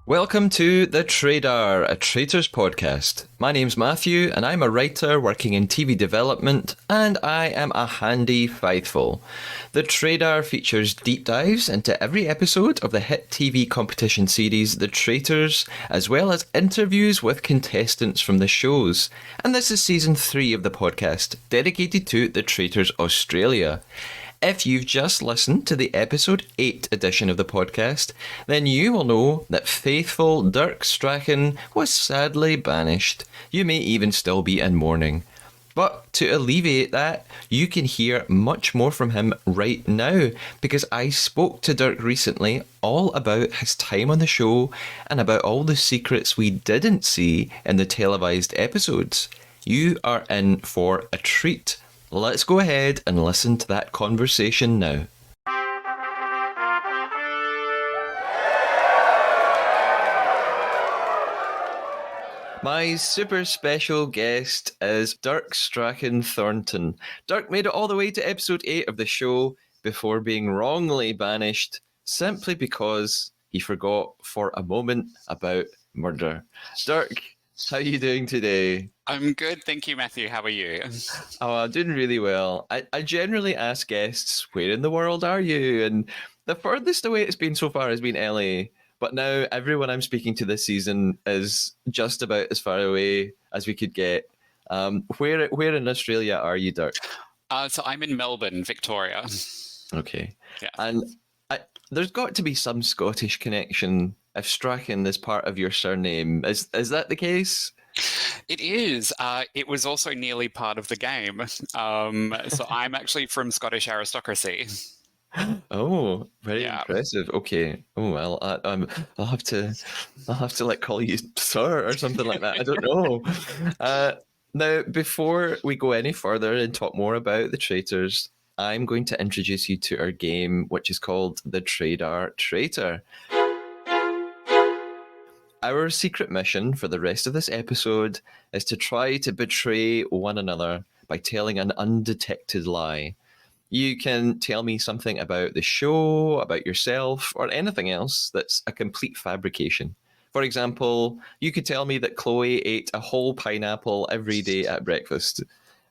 Welcome to The Trader, a Traitors podcast. My name's Matthew, and I'm a writer working in TV development, and I am a handy faithful. The Trader features deep dives into every episode of the hit TV competition series The Traitors, as well as interviews with contestants from the shows. And this is season 3 of the podcast, dedicated to The Traitors Australia. If you've just listened to the episode 8 edition of the podcast, then you will know that faithful Dirk Strachan was sadly banished. You may even still be in mourning. But to alleviate that, you can hear much more from him right now, because I spoke to Dirk recently all about his time on the show and about all the secrets we didn't see in the televised episodes. You are in for a treat. Let's go ahead and listen to that conversation now. My super special guest is Dirk Strachan-Thornton. Dirk made it all the way to episode 8 of the show before being wrongly banished simply because he forgot for a moment about murder. Dirk, how are you doing today? I'm good, thank you, Matthew. How are you? Oh, I'm doing really well. I generally ask guests, where in the world are you? And the furthest away it's been so far has been LA. But now everyone I'm speaking to this season is just about as far away as we could get. Where in Australia are you, Dirk? So I'm in Melbourne, Victoria. Okay. Yeah. And there's got to be some Scottish connection if Strachan is part of your surname. Is that the case? It is. It was also nearly part of the game. So I'm actually from Scottish aristocracy. Oh, very impressive. Okay. Oh well, I'll have to like call you sir or something like that. I don't know. Now, before we go any further and talk more about the traitors, I'm going to introduce you to our game, which is called the Trader Traitor. Our secret mission for the rest of this episode is to try to betray one another by telling an undetected lie. You can tell me something about the show, about yourself, or anything else that's a complete fabrication. For example, you could tell me that Chloe ate a whole pineapple every day at breakfast.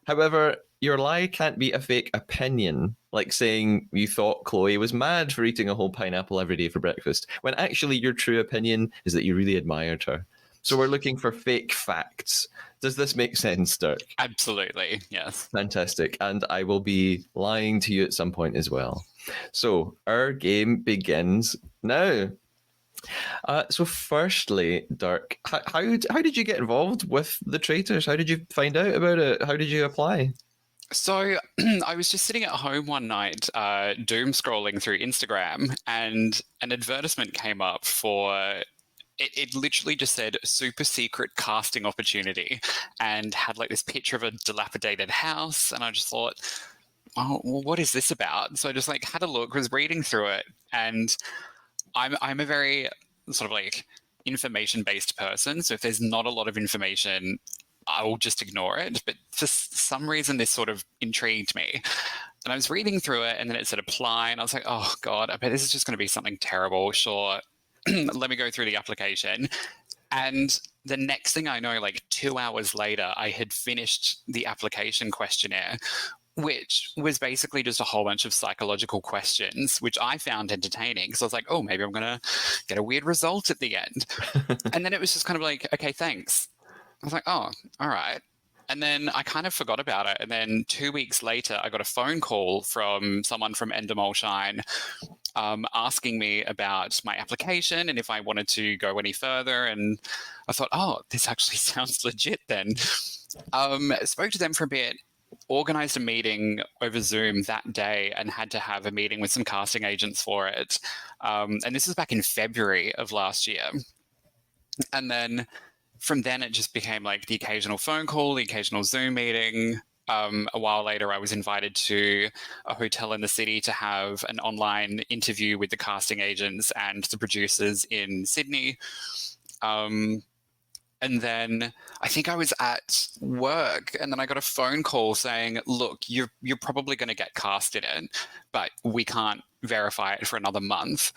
However, your lie can't be a fake opinion, like saying you thought Chloe was mad for eating a whole pineapple every day for breakfast, when actually your true opinion is that you really admired her. So we're looking for fake facts. Does this make sense, Dirk? Absolutely, yes. Fantastic. And I will be lying to you at some point as well. So our game begins now. So firstly, Dirk, how did you get involved with the Traitors? How did you find out about it? How did you apply? So I was just sitting at home one night, doom scrolling through Instagram, and an advertisement came up for it literally just said super secret casting opportunity and had like this picture of a dilapidated house. And I just thought, oh, well, what is this about? So I just like had a look, was reading through it, and I'm a very sort of like information-based person. So if there's not a lot of information, I will just ignore it. But for some reason, this sort of intrigued me. And I was reading through it, and then it said apply, and I was like, oh God, I bet this is just going to be something terrible. Sure. Let me go through the application. And the next thing I know, like 2 hours later, I had finished the application questionnaire, which was basically just a whole bunch of psychological questions, which I found entertaining. So I was like, oh, maybe I'm going to get a weird result at the end. And then it was just kind of like, okay, thanks. I was like, oh, all right. And then I kind of forgot about it. And then 2 weeks later, I got a phone call from someone from Endemol Shine asking me about my application and if I wanted to go any further. And I thought, oh, this actually sounds legit then. Spoke to them for a bit, organized a meeting over Zoom that day and had to have a meeting with some casting agents for it. And this was back in February of last year. And then from then, it just became like the occasional phone call, the occasional Zoom meeting. A while later, I was invited to a hotel in the city to have an online interview with the casting agents and the producers in Sydney. And then I think I was at work, and then I got a phone call saying, look, you're probably going to get cast in it, but we can't verify it for another month.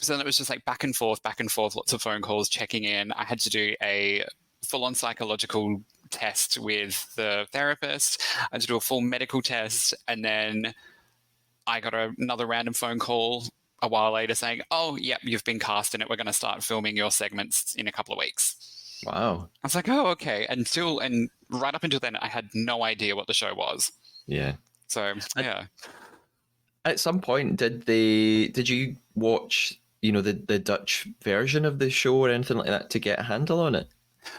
So then it was just like back and forth, lots of phone calls, checking in. I had to do a full-on psychological test with the therapist. I had to do a full medical test, and then I got another random phone call a while later saying, "Oh, yep, you've been cast in it. We're going to start filming your segments in a couple of weeks." Wow. I was like, "Oh, okay." And right up until then, I had no idea what the show was. Yeah. So yeah. At some point, did you watch, the Dutch version of the show or anything like that to get a handle on it?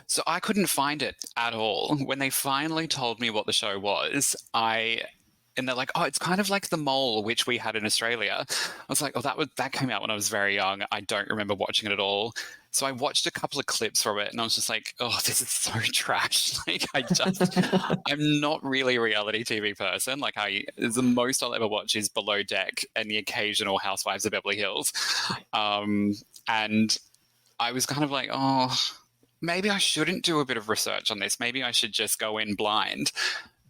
So I couldn't find it at all. When they finally told me what the show was, and they're like, "Oh, it's kind of like The Mole, which we had in Australia." I was like, "Oh, that came out when I was very young. I don't remember watching it at all." So I watched a couple of clips from it, and I was just like, "Oh, this is so trash." Like, I'm not really a reality TV person. Like, the most I'll ever watch is Below Deck and the occasional Housewives of Beverly Hills. And I was kind of like, "Oh, maybe I shouldn't do a bit of research on this. Maybe I should just go in blind."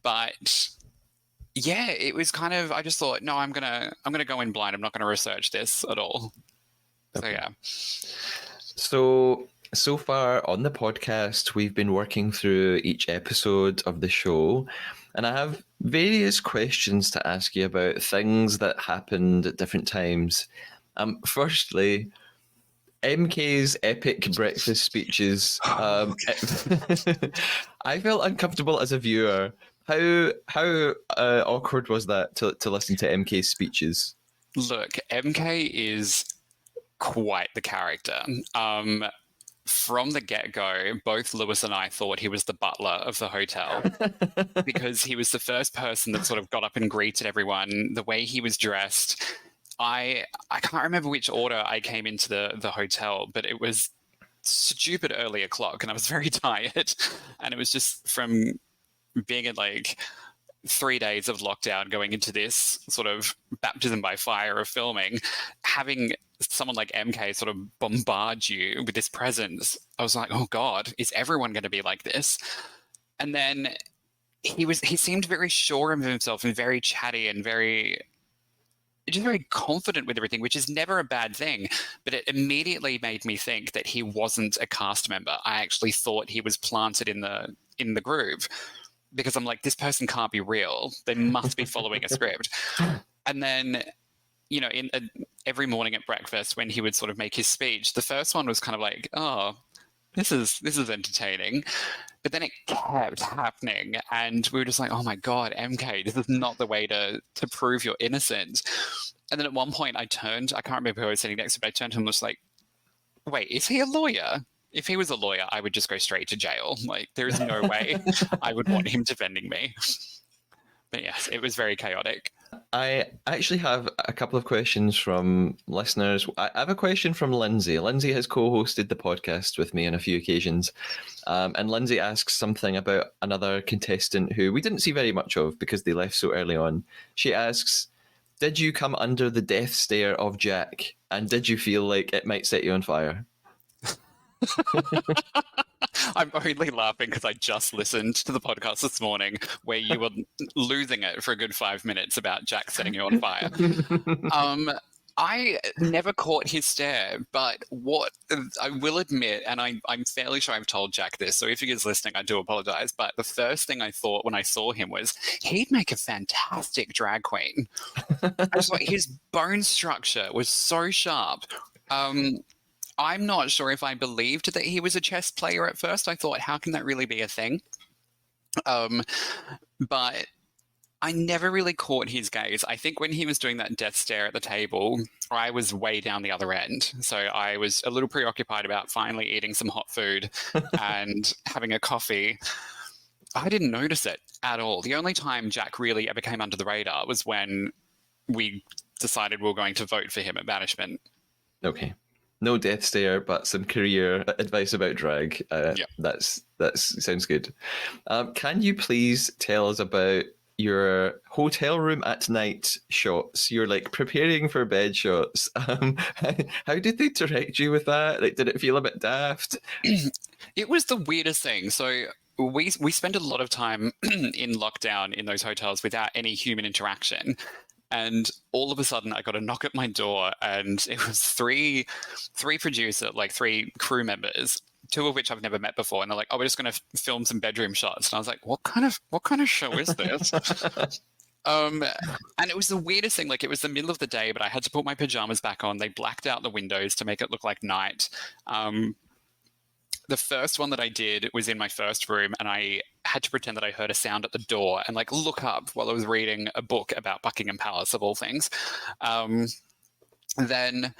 But yeah, it was kind of, I just thought, no, I'm gonna go in blind. I'm not gonna research this at all. So Okay. yeah. So far on the podcast, we've been working through each episode of the show, and I have various questions to ask you about things that happened at different times. Firstly, MK's epic breakfast speeches. I felt uncomfortable as a viewer. How awkward was that to listen to MK's speeches? Look, MK is quite the character. From the get-go, both Lewis and I thought he was the butler of the hotel because he was the first person that sort of got up and greeted everyone. The way he was dressed, I can't remember which order I came into the hotel, but it was stupid early o'clock, and I was very tired. And it was just from being in like 3 days of lockdown, going into this sort of baptism by fire of filming, having someone like MK sort of bombard you with this presence. I was like, oh God, is everyone going to be like this? And then he seemed very sure of himself and very chatty and just very confident with everything, which is never a bad thing. But it immediately made me think that he wasn't a cast member. I actually thought he was planted in the groove, because I'm like, this person can't be real. They must be following a script. And then, every morning at breakfast when he would sort of make his speech, the first one was kind of like, oh, this is entertaining. But then it kept happening, and we were just like, oh my God, MK, this is not the way to prove you're innocent. And then at one point I can't remember who I was sitting next to, but I turned to him and was like, wait, is he a lawyer? If he was a lawyer, I would just go straight to jail. Like, there is no way I would want him defending me. But yes, it was very chaotic. I actually have a couple of questions from listeners. I have a question from Lindsay. Lindsay has co-hosted the podcast with me on a few occasions. And Lindsay asks something about another contestant who we didn't see very much of because they left so early on. She asks, did you come under the death stare of Jack? And did you feel like it might set you on fire? I'm only laughing because I just listened to the podcast this morning where you were losing it for a good 5 minutes about Jack setting you on fire. I never caught his stare, but what I will admit, and I'm fairly sure I've told Jack this, so if he is listening, I do apologize, but the first thing I thought when I saw him was he'd make a fantastic drag queen. I was like, his bone structure was so sharp. I'm not sure if I believed that he was a chess player at first. I thought, how can that really be a thing? But I never really caught his gaze. I think when he was doing that death stare at the table, I was way down the other end. So I was a little preoccupied about finally eating some hot food and having a coffee. I didn't notice it at all. The only time Jack really ever came under the radar was when we decided we were going to vote for him at banishment. Okay. No death stare, but some career advice about drag. Yeah. That sounds good. Can you please tell us about your hotel room at night shots? You're like preparing for bed shots. How did they direct you with that? Like, did it feel a bit daft? It was the weirdest thing. So we spent a lot of time in lockdown in those hotels without any human interaction. And all of a sudden, I got a knock at my door, and it was three crew members, two of which I've never met before, and they're like, "Oh, we're just going to film some bedroom shots." And I was like, "What kind of show is this?" And it was the weirdest thing. Like, it was the middle of the day, but I had to put my pajamas back on. They blacked out the windows to make it look like night. The first one that I did was in my first room, and I had to pretend that I heard a sound at the door and like look up while I was reading a book about Buckingham Palace, of all things. Then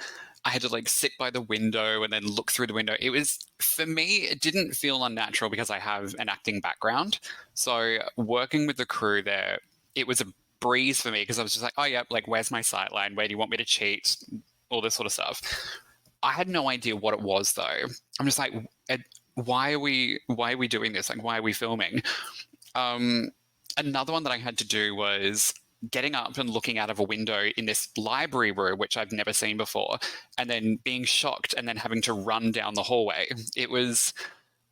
I had to like sit by the window and then look through the window. It was, for me, it didn't feel unnatural because I have an acting background. So working with the crew there, it was a breeze for me because I was just like, oh yeah, like where's my sightline? Where do you want me to cheat? All this sort of stuff. I had no idea what it was though. I'm just like, why are we doing this? Like, why are we filming? Another one that I had to do was getting up and looking out of a window in this library room, which I've never seen before, and then being shocked and then having to run down the hallway. It was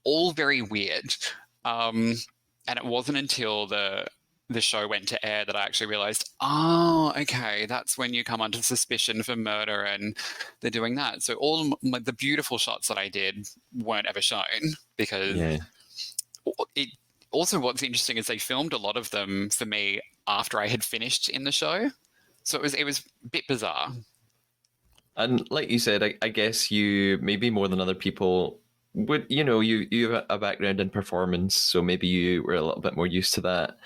all very weird. And it wasn't until the show went to air that I actually realized, oh, okay, that's when you come under suspicion for murder and they're doing that. So all the beautiful shots that I did weren't ever shown because it also, what's interesting is they filmed a lot of them for me after I had finished in the show. So it was a bit bizarre. And like you said, I guess you, maybe more than other people, would, you have a background in performance, so maybe you were a little bit more used to that.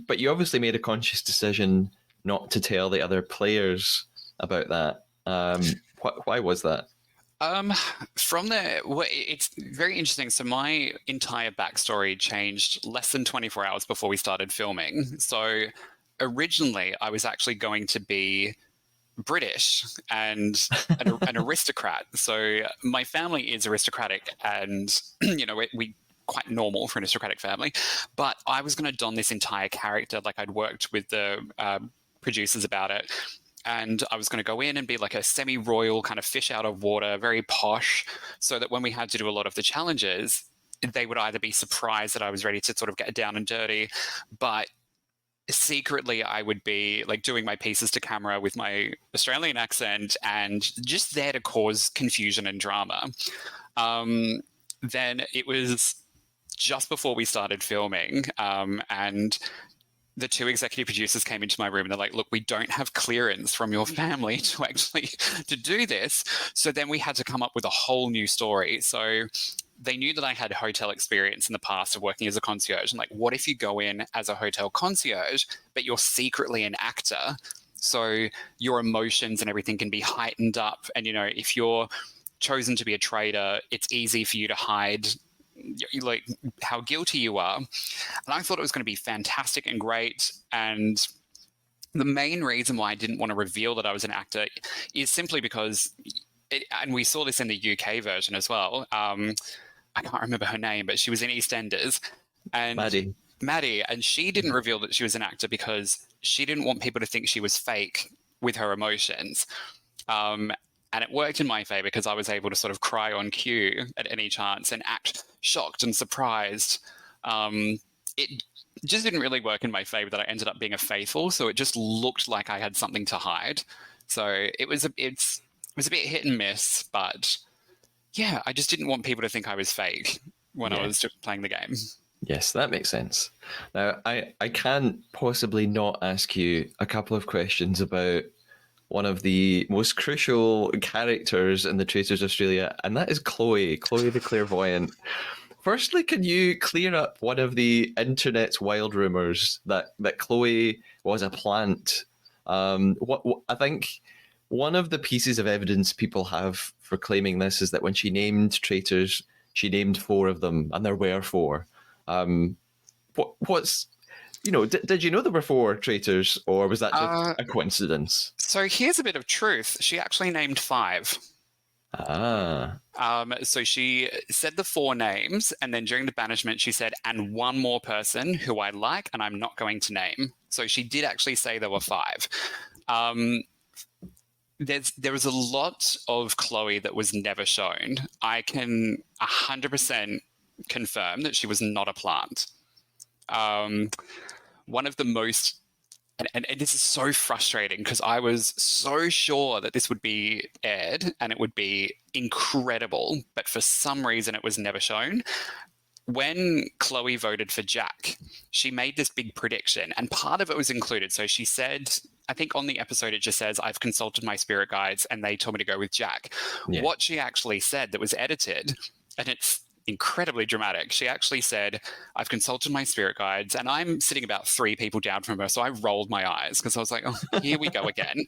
But you obviously made a conscious decision not to tell the other players about that. Why was that? From there, it's very interesting. So my entire backstory changed less than 24 hours before we started filming. So originally, I was actually going to be British and an aristocrat. So my family is aristocratic, and we quite normal for an aristocratic family. But I was going to don this entire character. Like, I'd worked with the producers about it. And I was going to go in and be like a semi-royal kind of fish out of water, very posh, so that when we had to do a lot of the challenges, they would either be surprised that I was ready to sort of get down and dirty, but secretly I would be like doing my pieces to camera with my Australian accent and just there to cause confusion and drama. Then it was just before we started filming, and the two executive producers came into my room and they're like, look, we don't have clearance from your family to do this. So then we had to come up with a whole new story. So they knew that I had hotel experience in the past of working as a concierge. And like, what if you go in as a hotel concierge, but you're secretly an actor? So your emotions and everything can be heightened up. And, if you're chosen to be a traitor, it's easy for you to hide like how guilty you are. And I thought it was going to be fantastic and great. And the main reason why I didn't want to reveal that I was an actor is simply because, and we saw this in the UK version as well. I can't remember her name, but she was in EastEnders. And Maddie, and she didn't reveal that she was an actor because she didn't want people to think she was fake with her emotions. And it worked in my favor because I was able to sort of cry on cue at any chance and act shocked and surprised. It just didn't really work in my favor that I ended up being a faithful. So it just looked like I had something to hide. So it was a bit hit and miss, but yeah, I just didn't want people to think I was fake when I was just playing the game. Yes, that makes sense. Now, I can't possibly not ask you a couple of questions about one of the most crucial characters in the Traitors Australia, and that is Chloe the Clairvoyant. Firstly, can you clear up one of the internet's wild rumours that Chloe was a plant? What I think one of the pieces of evidence people have for claiming this is that when she named traitors, she named 4 of them, and there were 4. What's did you know there were 4 traitors, or was that just a coincidence? So here's a bit of truth. She actually named 5. So she said the 4 names, and then during the banishment, she said, and one more person who I like, and I'm not going to name. So she did actually say there were 5. There was a lot of Chloe that was never shown. I can 100% confirm that she was not a plant. One of the most and this is so frustrating because I was so sure that this would be aired and it would be incredible, but for some reason it was never shown. When Chloe voted for Jack, she made this big prediction, and part of it was included. So she said, I think on the episode it just says, I've consulted my spirit guides and they told me to go with Jack. Yeah. What she actually said that was edited, and it's incredibly dramatic, she actually said, I've consulted my spirit guides, and I'm sitting about 3 people down from her, so I rolled my eyes because I was like, oh, here we go again.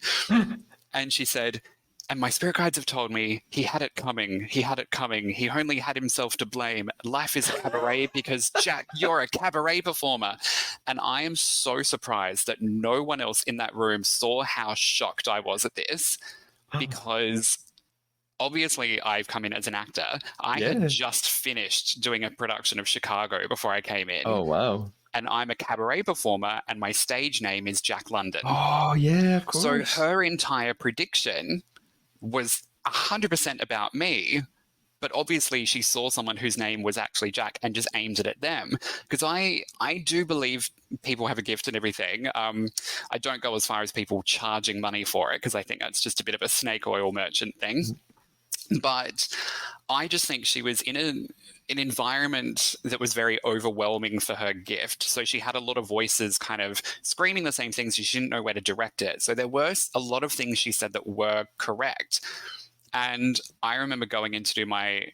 And she said, and my spirit guides have told me he had it coming. He had it coming. He only had himself to blame. Life is a cabaret because, Jack, you're a cabaret performer. And I am so surprised that no one else in that room saw how shocked I was at this, because obviously I've come in as an actor. I had just finished doing a production of Chicago before I came in. Oh, wow. And I'm a cabaret performer, and my stage name is Jack London. Oh, yeah, of course. So her entire prediction was 100% about me, but obviously she saw someone whose name was actually Jack and just aimed it at them. Because I do believe people have a gift and everything. I don't go as far as people charging money for it, because I think that's just a bit of a snake oil merchant thing. But I just think she was in an environment that was very overwhelming for her gift. So she had a lot of voices kind of screaming the same things. She didn't know where to direct it. So there were a lot of things she said that were correct. And I remember going in to do my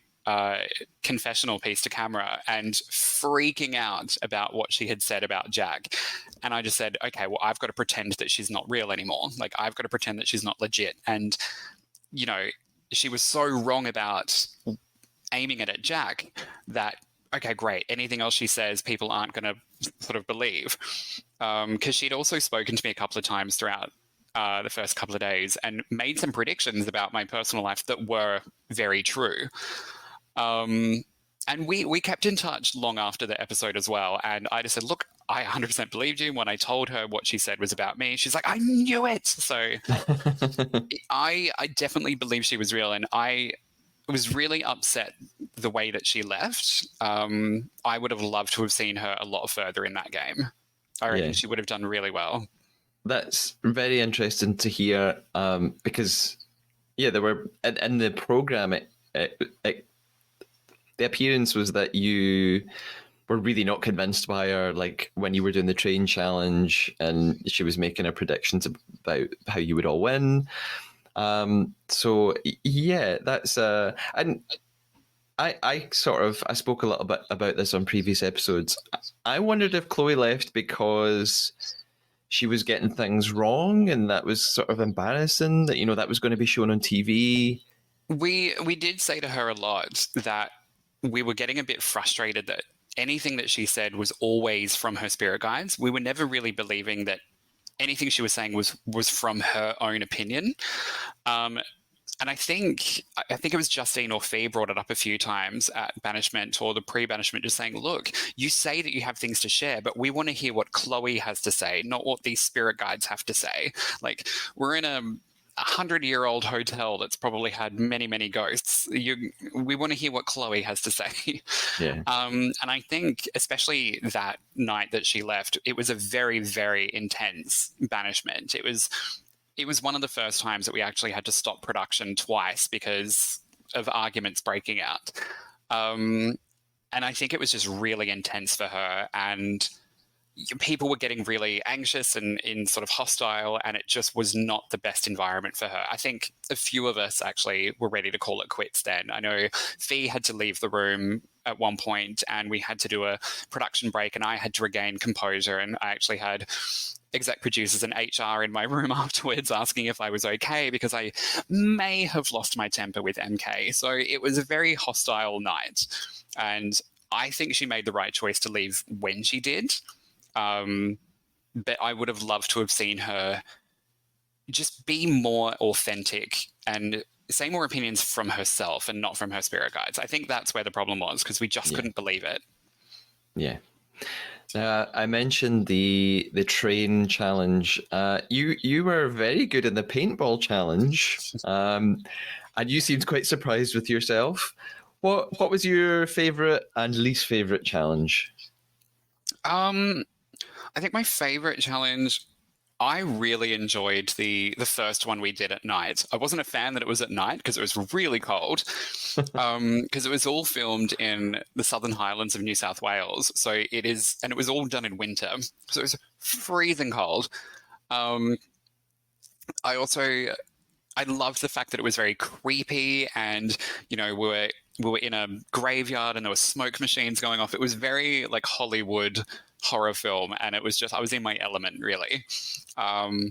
confessional piece to camera and freaking out about what she had said about Jack. And I just said, okay, well, I've got to pretend that she's not real anymore. Like, I've got to pretend that she's not legit. And, you know, she was so wrong about aiming it at Jack that, okay, great. Anything else she says, people aren't going to sort of believe. Because she'd also spoken to me a couple of times throughout the first couple of days and made some predictions about my personal life that were very true. And we kept in touch long after the episode as well. And I just said, look, I 100% believed you. When I told her what she said was about me, she's like, I knew it. So I definitely believe she was real. And I was really upset the way that she left. I would have loved to have seen her a lot further in that game. I reckon she would have done really well. That's very interesting to hear, because, there were, in the program, the appearance was that you were really not convinced by her, like when you were doing the train challenge and she was making her predictions about how you would all win. So yeah, that's and I spoke a little bit about this on previous episodes. I wondered if Chloe left because she was getting things wrong and that was sort of embarrassing, that, that was going to be shown on TV. We did say to her a lot that we were getting a bit frustrated that anything that she said was always from her spirit guides. We were never really believing that anything she was saying was from her own opinion. And I think it was Justine or Fee brought it up a few times at banishment or the pre-banishment, just saying, look, you say that you have things to share, but we want to hear what Chloe has to say, not what these spirit guides have to say. Like, we're in a 100-year-old hotel that's probably had many, many ghosts. We want to hear what Chloe has to say. Yeah. And I think, especially that night that she left, it was a very, very intense banishment. It was one of the first times that we actually had to stop production twice because of arguments breaking out. And I think it was just really intense for her, and people were getting really anxious and in sort of hostile, and it just was not the best environment for her. I think a few of us actually were ready to call it quits then. I know Fee had to leave the room at one point and we had to do a production break and I had to regain composure, and I actually had exec producers and HR in my room afterwards asking if I was okay because I may have lost my temper with MK. So it was a very hostile night, and I think she made the right choice to leave when she did. But I would have loved to have seen her just be more authentic and say more opinions from herself and not from her spirit guides. I think that's where the problem was, because we just couldn't believe it. Yeah. I mentioned the train challenge. You were very good in the paintball challenge, and you seemed quite surprised with yourself. What was your favorite and least favorite challenge? I think my favorite challenge I really enjoyed the first one we did at night. I wasn't a fan that it was at night because it was really cold. Because it was all filmed in the Southern Highlands of New South Wales, so it is, and it was all done in winter, so it was freezing cold. Um, I also I loved the fact that it was very creepy, and we were in a graveyard, and there were smoke machines going off. It was very like Hollywood horror film, and it was just I was in my element really. Um,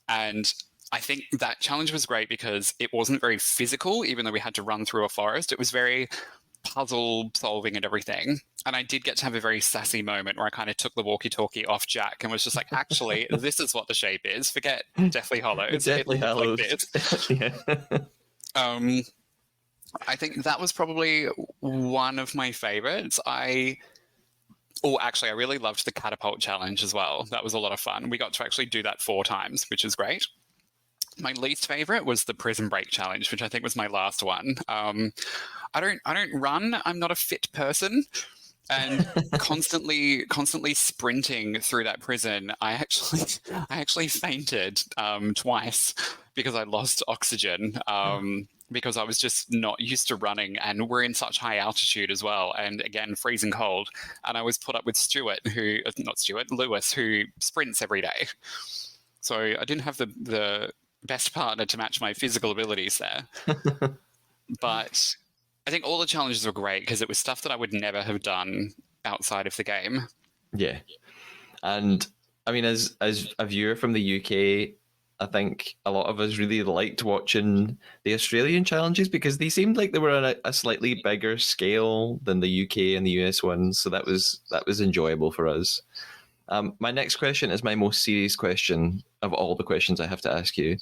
and I think that challenge was great because it wasn't very physical, even though we had to run through a forest. It was very puzzle solving and everything. And I did get to have a very sassy moment where I kind of took the walkie-talkie off Jack and was just like, actually, this is what the shape is. Forget Deathly Hollows. Deathly It looked Hallows. like this. Yeah. I think that was probably one of my favorites. Actually, I really loved the catapult challenge as well. That was a lot of fun. We got to actually do that 4 times, which is great. My least favorite was the prison break challenge, which I think was my last one. I don't run. I'm not a fit person, and constantly sprinting through that prison. I actually fainted twice because I lost oxygen. Because I was just not used to running, and we're in such high altitude as well, and again freezing cold. And I was put up with Lewis, who sprints every day. So I didn't have the best partner to match my physical abilities there. But I think all the challenges were great because it was stuff that I would never have done outside of the game. Yeah. And I mean, as a viewer from the UK, I think a lot of us really liked watching the Australian challenges because they seemed like they were on a slightly bigger scale than the UK and the US ones. So that was enjoyable for us. My next question is my most serious question of all the questions I have to ask you.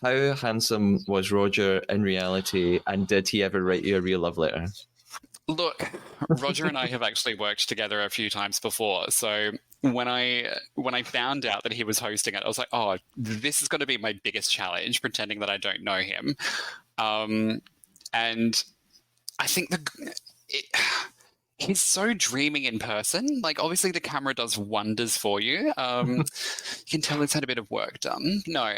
How handsome was Roger in reality, and did he ever write you a real love letter? Look, Roger and I have actually worked together a few times before. So when I found out that he was hosting it, I was like, oh, this is going to be my biggest challenge, pretending that I don't know him. And I think he's so dreaming in person. Like, obviously, the camera does wonders for you. You can tell he's had a bit of work done. No,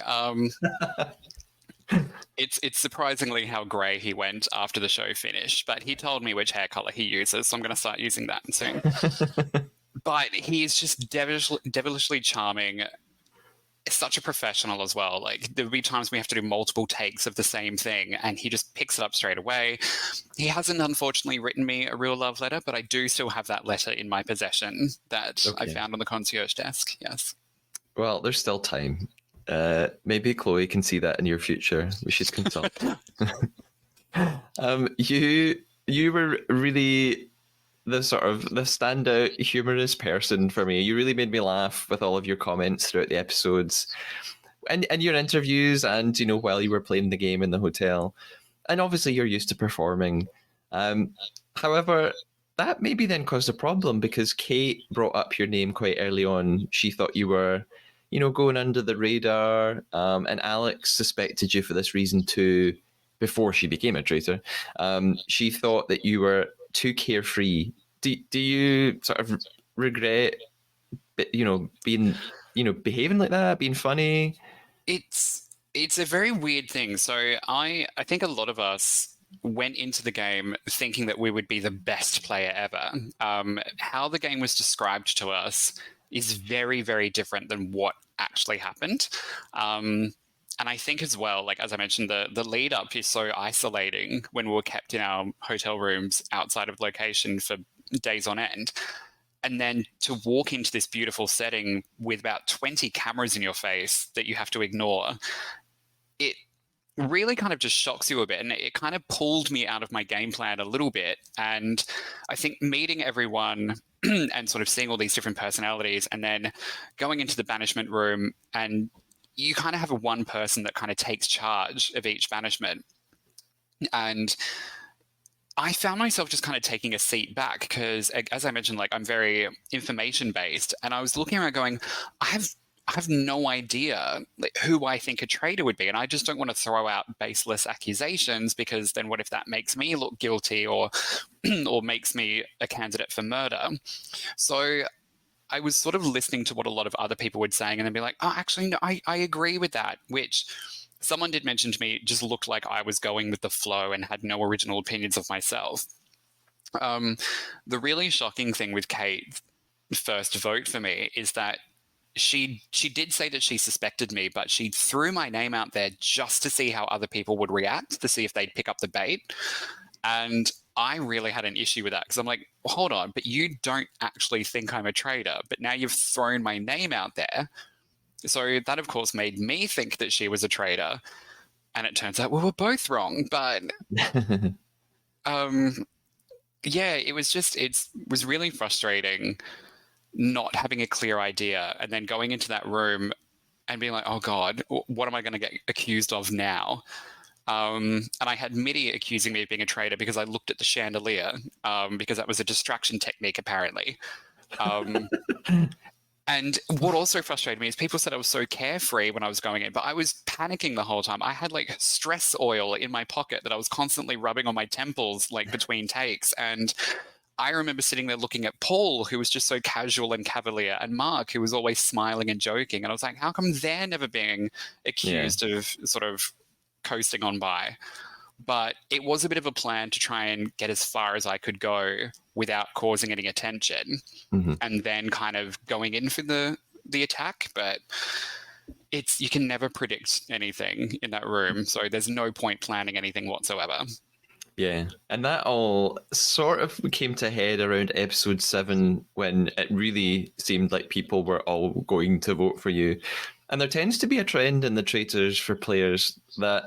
it's surprisingly how grey he went after the show finished. But he told me which hair colour he uses, so I'm going to start using that soon. But he is just devilishly charming. Such a professional as well. Like, there'll be times we have to do multiple takes of the same thing, and he just picks it up straight away. He hasn't, unfortunately, written me a real love letter, but I do still have that letter in my possession that I found on the concierge desk. Yes. Well, there's still time. Maybe Chloe can see that in your future. We should consult. You were really the standout humorous person for me. You really made me laugh with all of your comments throughout the episodes and your interviews, and while you were playing the game in the hotel. And obviously you're used to performing. However, that maybe then caused a problem because Kate brought up your name quite early on. She thought you were going under the radar, and Alex suspected you for this reason too before she became a traitor. She thought that you were too carefree. Do you sort of regret, being, behaving like that, being funny? It's a very weird thing. So I think a lot of us went into the game thinking that we would be the best player ever. How the game was described to us is very, very different than what actually happened. And I think as well, like as I mentioned, the lead up is so isolating when we were kept in our hotel rooms outside of location for days on end. And then to walk into this beautiful setting with about 20 cameras in your face that you have to ignore, it really kind of just shocks you a bit. And it kind of pulled me out of my game plan a little bit. And I think meeting everyone and sort of seeing all these different personalities and then going into the banishment room, and you kind of have a one person that kind of takes charge of each banishment. And I found myself just kind of taking a seat back because, as I mentioned, like I'm very information based, and I was looking around going, I have no idea who I think a traitor would be, and I just don't want to throw out baseless accusations because then what if that makes me look guilty or or makes me a candidate for murder? So I was sort of listening to what a lot of other people were saying and then be like, oh, actually, no, I agree with that, which someone did mention to me, it just looked like I was going with the flow and had no original opinions of myself. The really shocking thing with Kate's first vote for me is that she did say that she suspected me, but she threw my name out there just to see how other people would react, to see if they'd pick up the bait. And I really had an issue with that because I'm like, hold on, but you don't actually think I'm a traitor, but now you've thrown my name out there. So that, of course, made me think that she was a traitor. And it turns out we were both wrong. But yeah, it was really frustrating not having a clear idea and then going into that room and being like, oh God, what am I going to get accused of now? And I had Mitty accusing me of being a traitor because I looked at the chandelier, because that was a distraction technique, apparently. And what also frustrated me is people said I was so carefree when I was going in, but I was panicking the whole time. I had like stress oil in my pocket that I was constantly rubbing on my temples, like between takes. And I remember sitting there looking at Paul, who was just so casual and cavalier, and Mark, who was always smiling and joking. And I was like, how come they're never being accused of sort of coasting on by? But it was a bit of a plan to try and get as far as I could go without causing any attention, and then kind of going in for the attack. But you can never predict anything in that room, so there's no point planning anything whatsoever. Yeah, and that all sort of came to head around episode 7 when it really seemed like people were all going to vote for you. And there tends to be a trend in the Traitors for players that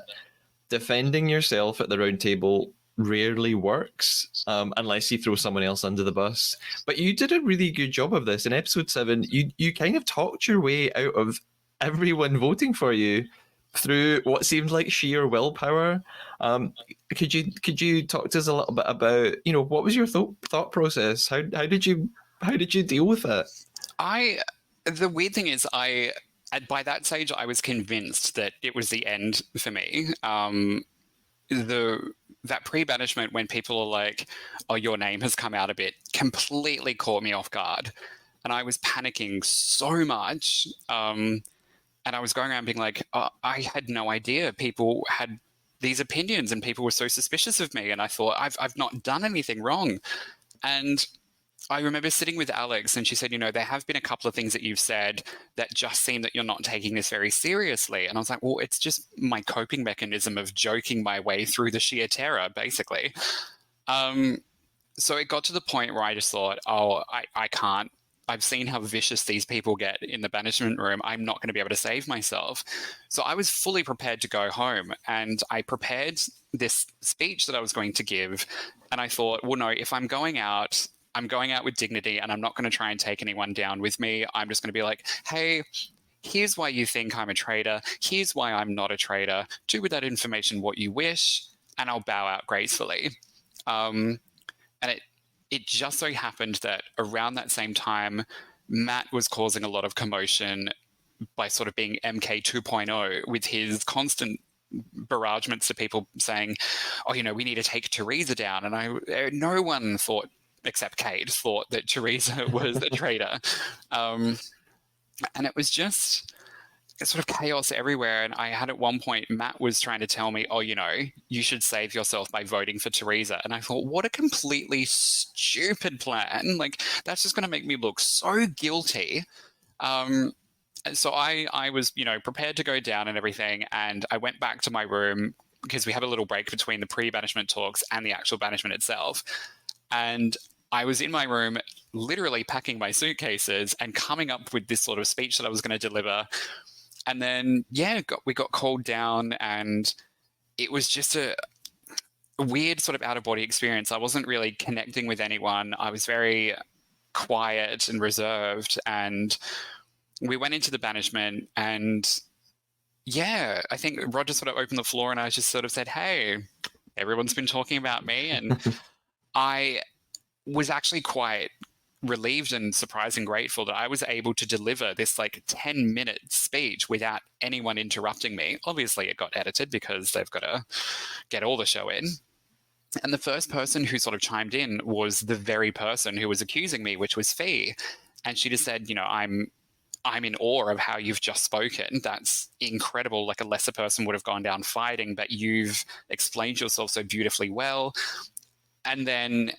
defending yourself at the round table rarely works, unless you throw someone else under the bus. But you did a really good job of this. In episode 7, you kind of talked your way out of everyone voting for you through what seemed like sheer willpower. Could you talk to us a little bit about, what was your thought process? How did you deal with it? The weird thing is, by that stage, I was convinced that it was the end for me. That pre-banishment, when people are like, "Oh, your name has come out a bit," completely caught me off guard, and I was panicking so much. And I was going around being like, oh, I had no idea people had these opinions, and people were so suspicious of me. And I thought, I've not done anything wrong. And I remember sitting with Alex, and she said, there have been a couple of things that you've said that just seem that you're not taking this very seriously. And I was like, well, it's just my coping mechanism of joking my way through the sheer terror, basically. So it got to the point where I just thought, oh, I can't. I've seen how vicious these people get in the banishment room. I'm not going to be able to save myself. So I was fully prepared to go home, and I prepared this speech that I was going to give. And I thought, well, no, if I'm going out with dignity, and I'm not going to try and take anyone down with me. I'm just going to be like, hey, here's why you think I'm a traitor. Here's why I'm not a traitor. Do with that information what you wish, and I'll bow out gracefully. And it just so happened that around that same time, Matt was causing a lot of commotion by sort of being MK 2.0 with his constant barragements to people saying, oh, we need to take Teresa down. And no one thought, except Kate, thought that Teresa was a traitor. And it was just sort of chaos everywhere. And I had at one point, Matt was trying to tell me, oh, you should save yourself by voting for Teresa. And I thought, what a completely stupid plan. Like, that's just going to make me look so guilty. So I was, prepared to go down and everything. And I went back to my room because we have a little break between the pre-banishment talks and the actual banishment itself. And I was in my room literally packing my suitcases and coming up with this sort of speech that I was going to deliver. And then, we got called down, and it was just a weird sort of out-of-body experience. I wasn't really connecting with anyone. I was very quiet and reserved, and we went into the banishment, and I think Roger sort of opened the floor, and I just sort of said, hey, everyone's been talking about me. And I was actually quite relieved and surprised and grateful that I was able to deliver this 10-minute speech without anyone interrupting me. Obviously, it got edited because they've got to get all the show in. And the first person who sort of chimed in was the very person who was accusing me, which was Fee. And she just said, I'm in awe of how you've just spoken. That's incredible. Like a lesser person would have gone down fighting, but you've explained yourself so beautifully well. And then,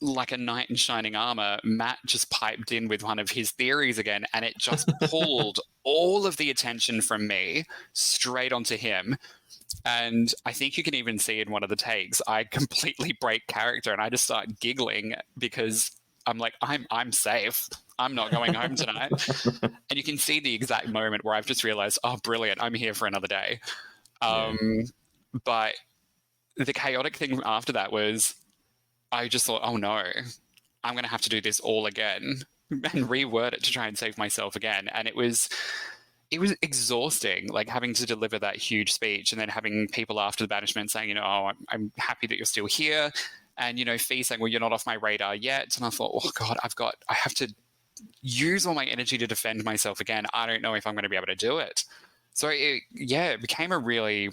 like a knight in shining armor, Matt just piped in with one of his theories again, and it just pulled all of the attention from me straight onto him. And I think you can even see in one of the takes, I completely break character and I just start giggling because I'm like, I'm safe. I'm not going home tonight. And you can see the exact moment where I've just realized, oh, brilliant, I'm here for another day. But the chaotic thing after that was I just thought, oh no, I'm going to have to do this all again and reword it to try and save myself again. And it was exhausting, like having to deliver that huge speech and then having people after the banishment saying, oh, I'm happy that you're still here. And, Fee saying, well, you're not off my radar yet. And I thought, oh God, I have to use all my energy to defend myself again. I don't know if I'm going to be able to do it. So it became a really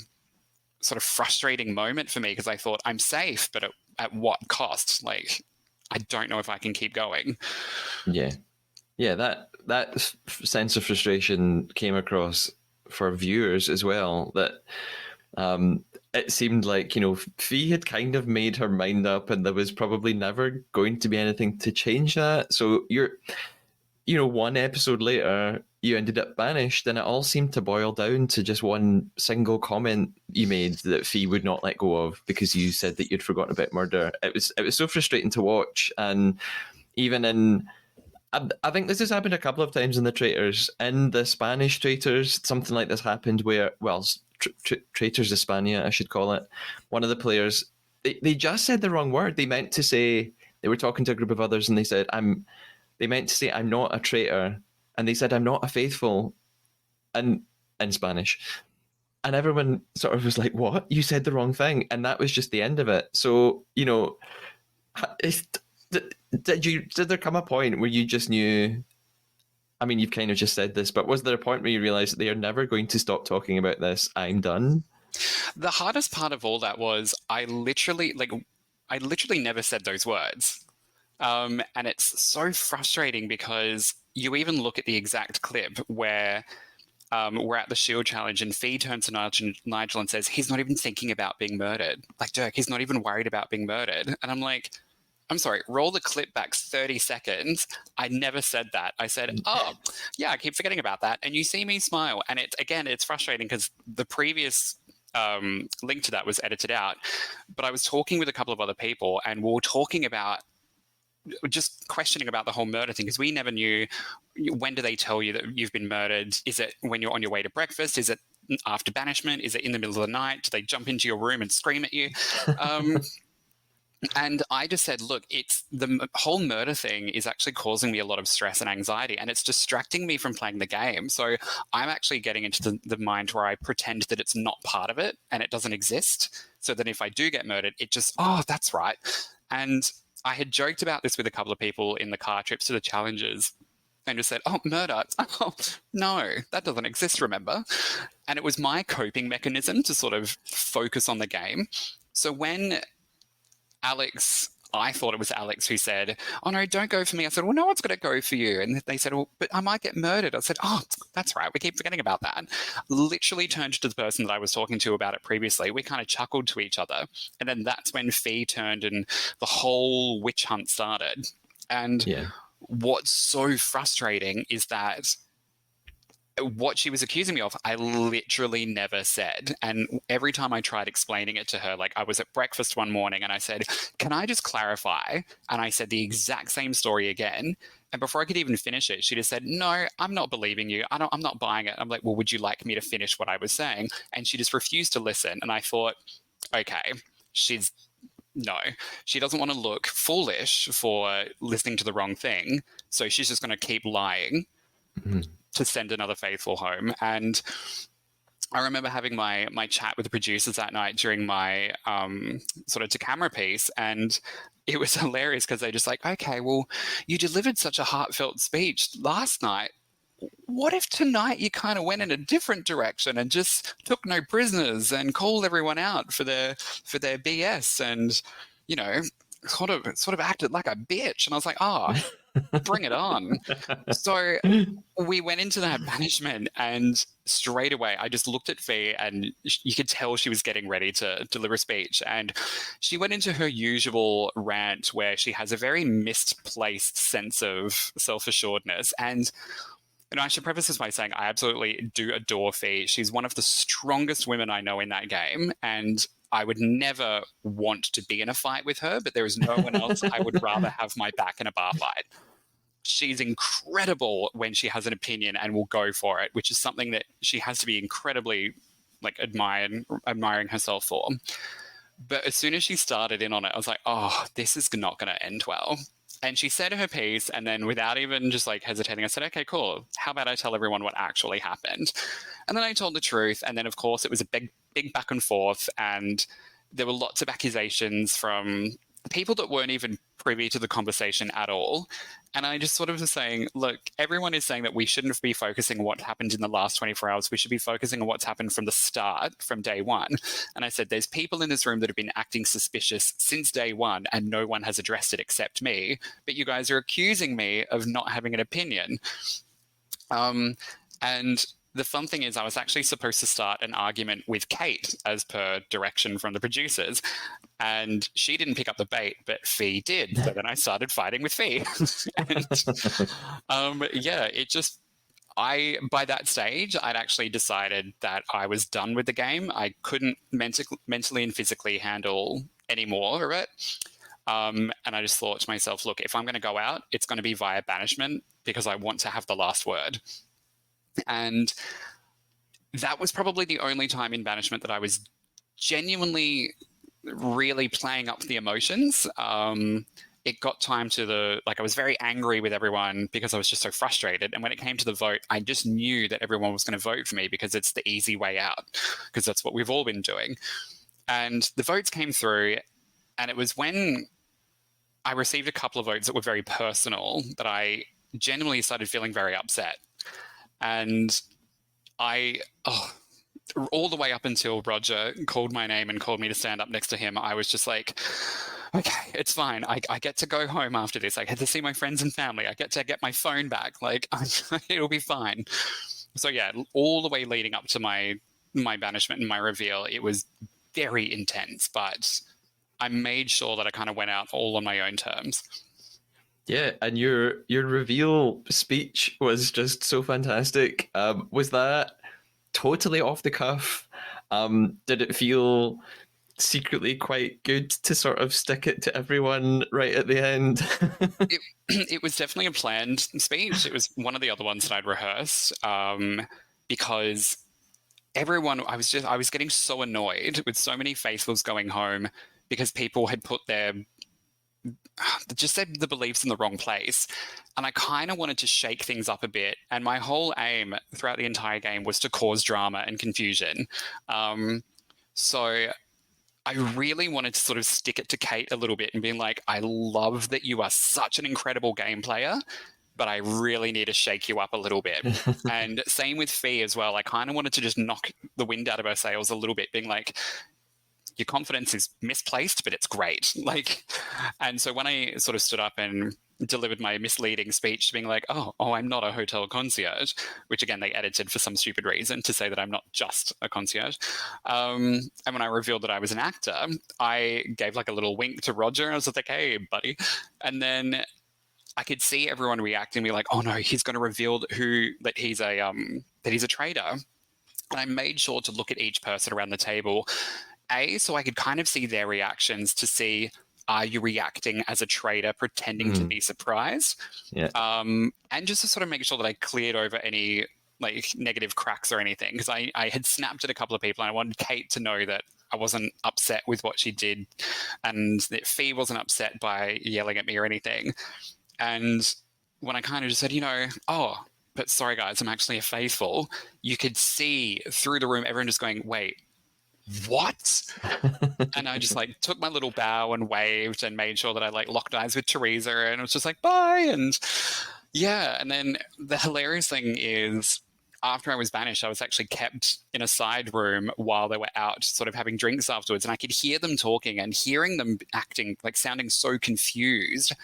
sort of frustrating moment for me because I thought I'm safe, but at what cost? Like, I don't know if I can keep going. Yeah. That sense of frustration came across for viewers as well. That it seemed like Fee had kind of made her mind up, and there was probably never going to be anything to change that. So one episode later, you ended up banished, and it all seemed to boil down to just one single comment you made that Fee would not let go of because you said that you'd forgotten about murder. It was so frustrating to watch, and even in. I think this has happened a couple of times in the Traitors. In the Spanish Traitors, something like this happened where, Traitors Hispania, I should call it. One of the players, they just said the wrong word. They meant to say, they were talking to a group of others and they said, they meant to say, I'm not a traitor. And they said, I'm not a faithful, and in Spanish. And everyone sort of was like, what? You said the wrong thing. And that was just the end of it. So, did there come a point where you just knew? I mean, you've kind of just said this, but was there a point where you realized that they are never going to stop talking about this? I'm done. The hardest part of all that was I literally never said those words. And it's so frustrating because you even look at the exact clip where we're at the Shield Challenge and Fee turns to Nigel and says, he's not even thinking about being murdered. Like, Dirk, he's not even worried about being murdered. And I'm like, I'm sorry, roll the clip back 30 seconds. I never said that. I said, oh, yeah, I keep forgetting about that. And you see me smile. And it's frustrating because the previous link to that was edited out. But I was talking with a couple of other people and we were talking about just questioning about the whole murder thing because we never knew, when do they tell you that you've been murdered? Is it when you're on your way to breakfast? Is it after banishment? Is it in the middle of the night? Do they jump into your room and scream at you? And I just said, look, it's the whole murder thing is actually causing me a lot of stress and anxiety, and it's distracting me from playing the game. So I'm actually getting into the mind where I pretend that it's not part of it and it doesn't exist. So that if I do get murdered, it just, oh, that's right. And I had joked about this with a couple of people in the car trips to the challenges and just said, oh, murder. Oh, no, that doesn't exist, remember? And it was my coping mechanism to sort of focus on the game. So when I thought it was Alex who said, oh no, don't go for me. I said, well, no one's going to go for you. And they said, well, but I might get murdered. I said, oh, that's right. We keep forgetting about that. Literally turned to the person that I was talking to about it previously. We kind of chuckled to each other. And then that's when Fee turned and the whole witch hunt started. And what's so frustrating is that what she was accusing me of, I literally never said. And every time I tried explaining it to her, like I was at breakfast one morning and I said, can I just clarify? And I said the exact same story again. And before I could even finish it, she just said, no, I'm not believing you. I'm not buying it. I'm like, well, would you like me to finish what I was saying? And she just refused to listen. And I thought, okay, she doesn't want to look foolish for listening to the wrong thing. So she's just going to keep lying. Mm-hmm. To send another faithful home. And I remember having my chat with the producers that night during my sort of to camera piece, and it was hilarious because they're just like, okay, well, you delivered such a heartfelt speech last night. What if tonight you kind of went in a different direction and just took no prisoners and called everyone out for their BS and, sort of acted like a bitch? And I was like, Bring it on. So we went into that banishment, and straight away I just looked at Fee, and you could tell she was getting ready to deliver a speech. And she went into her usual rant where she has a very misplaced sense of self-assuredness. And I should preface this by saying I absolutely do adore Fee. She's one of the strongest women I know in that game, and I would never want to be in a fight with her, but there is no one else I would rather have my back in a bar fight. She's incredible when she has an opinion and will go for it, which is something that she has to be incredibly admiring herself for. But as soon as she started in on it, I was like, oh, this is not going to end well. And she said her piece, and then without even just like hesitating, I said, okay, cool. How about I tell everyone what actually happened? And then I told the truth. And then, of course, it was a big back and forth. And there were lots of accusations from people that weren't even privy to the conversation at all. And I just sort of was saying, look, everyone is saying that we shouldn't be focusing on what happened in the last 24 hours. We should be focusing on what's happened from the start, from day one. And I said, there's people in this room that have been acting suspicious since day one, and no one has addressed it except me. But you guys are accusing me of not having an opinion. And the fun thing is I was actually supposed to start an argument with Kate as per direction from the producers. And she didn't pick up the bait, but Fee did. So then I started fighting with Fee. And by that stage, I'd actually decided that I was done with the game. I couldn't mentally and physically handle any more of it. And I just thought to myself, look, if I'm going to go out, it's going to be via banishment because I want to have the last word. And that was probably the only time in banishment that I was genuinely really playing up the emotions. It got time to I was very angry with everyone because I was just so frustrated. And when it came to the vote, I just knew that everyone was going to vote for me because it's the easy way out, because that's what we've all been doing. And the votes came through, and it was when I received a couple of votes that were very personal that I genuinely started feeling very upset. And all the way up until Roger called my name and called me to stand up next to him, I was just like, okay, it's fine. I get to go home after this. I get to see my friends and family. I get to get my phone back. It'll be fine. So yeah, all the way leading up to my banishment and my reveal, it was very intense, but I made sure that I kind of went out all on my own terms. Yeah, and your reveal speech was just so fantastic. Was that totally off the cuff? Did it feel secretly quite good to sort of stick it to everyone right at the end? It was definitely a planned speech. It was one of the other ones that I'd rehearsed because everyone, I was getting so annoyed with so many faithfuls going home because people had put just said the beliefs in the wrong place. And I kind of wanted to shake things up a bit. And my whole aim throughout the entire game was to cause drama and confusion. So I really wanted to sort of stick it to Kate a little bit and be like, I love that you are such an incredible game player, but I really need to shake you up a little bit. And same with Fee as well. I kind of wanted to just knock the wind out of her sails a little bit, being like, your confidence is misplaced, but it's great. And so when I sort of stood up and delivered my misleading speech, being like, oh, I'm not a hotel concierge, which again, they edited for some stupid reason to say that I'm not just a concierge. And when I revealed that I was an actor, I gave a little wink to Roger. I was like, hey, buddy. And then I could see everyone reacting, be like, oh no, he's going to reveal that he's a traitor. And I made sure to look at each person around the table, so I could kind of see their reactions to see, are you reacting as a traitor, pretending to be surprised? Yeah. And just to sort of make sure that I cleared over any negative cracks or anything, because I had snapped at a couple of people and I wanted Kate to know that I wasn't upset with what she did and that Fee wasn't upset by yelling at me or anything. And when I kind of just said, but sorry guys, I'm actually a faithful, you could see through the room, everyone just going, wait, what? And I just took my little bow and waved and made sure that I locked eyes with Teresa and was just like, bye. And yeah. And then the hilarious thing is after I was banished, I was actually kept in a side room while they were out sort of having drinks afterwards. And I could hear them talking and hearing them acting, sounding so confused.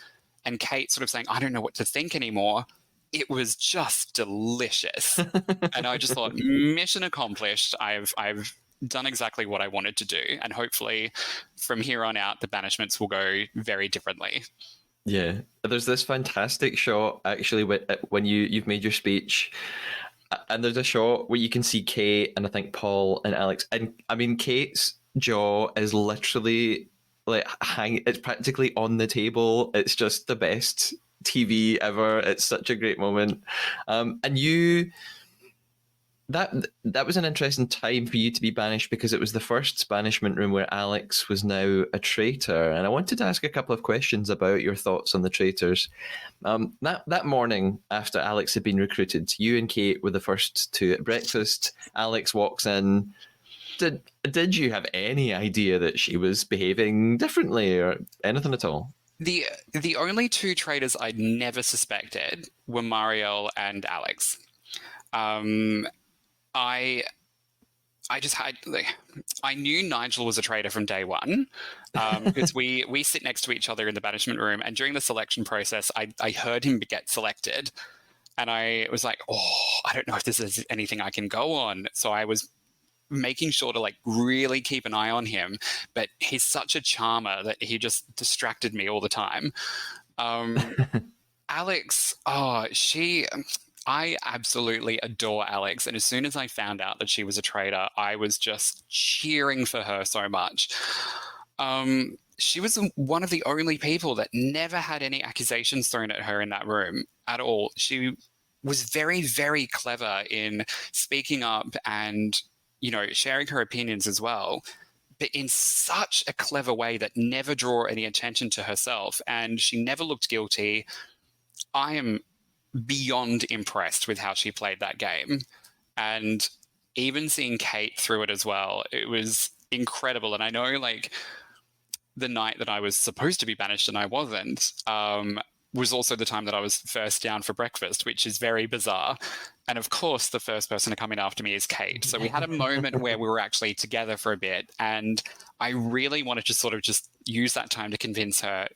and Kate sort of saying, I don't know what to think anymore. It was just delicious. And I just thought, mission accomplished. I've done exactly what I wanted to do. And hopefully from here on out, the banishments will go very differently. Yeah, there's this fantastic shot actually when you've made your speech, and there's a shot where you can see Kate and I think Paul and Alex, and I mean Kate's jaw is literally like it's practically on the table. It's just the best TV ever. It's such a great moment, and you. That was an interesting time for you to be banished because it was the first banishment room where Alex was now a traitor, and I wanted to ask a couple of questions about your thoughts on the traitors. That morning after Alex had been recruited, you and Kate were the first two at breakfast. Alex walks in. Did you have any idea that she was behaving differently or anything at all? The only two traitors I'd never suspected were Marielle and Alex. I just had I knew Nigel was a traitor from day one because we sit next to each other in the banishment room, and during the selection process, I heard him get selected, and I was like, oh, I don't know if this is anything I can go on. So I was making sure to like really keep an eye on him, but he's such a charmer that he just distracted me all the time. Alex, I absolutely adore Alex. And as soon as I found out that she was a traitor, I was just cheering for her so much. She was one of the only people that never had any accusations thrown at her in that room at all. She was very, very clever in speaking up and, sharing her opinions as well, but in such a clever way that never drew any attention to herself. And she never looked guilty. I am beyond impressed with how she played that game. And even seeing Kate through it as well, it was incredible. And I know like the night that I was supposed to be banished and I wasn't, was also the time that I was first down for breakfast, which is very bizarre. And of course, the first person to come in after me is Kate. So we had a moment where we were actually together for a bit. And I really wanted to sort of just use that time to convince her,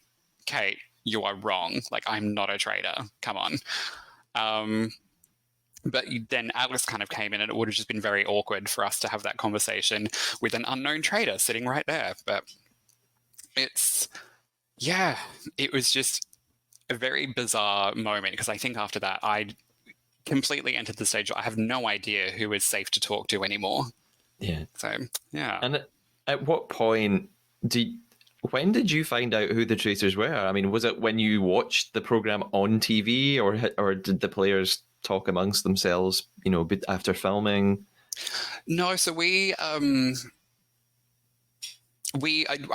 Kate, you are wrong. Like, I'm not a traitor. Come on. But then Alex kind of came in, and it would have just been very awkward for us to have that conversation with an unknown traitor sitting right there. But it was just a very bizarre moment, because I think after that, I completely entered the stage where I have no idea who is safe to talk to anymore. Yeah. So, yeah. And at what point when did you find out who the traitors were? I mean, was it when you watched the program on TV, or did the players talk amongst themselves, after filming? No, so I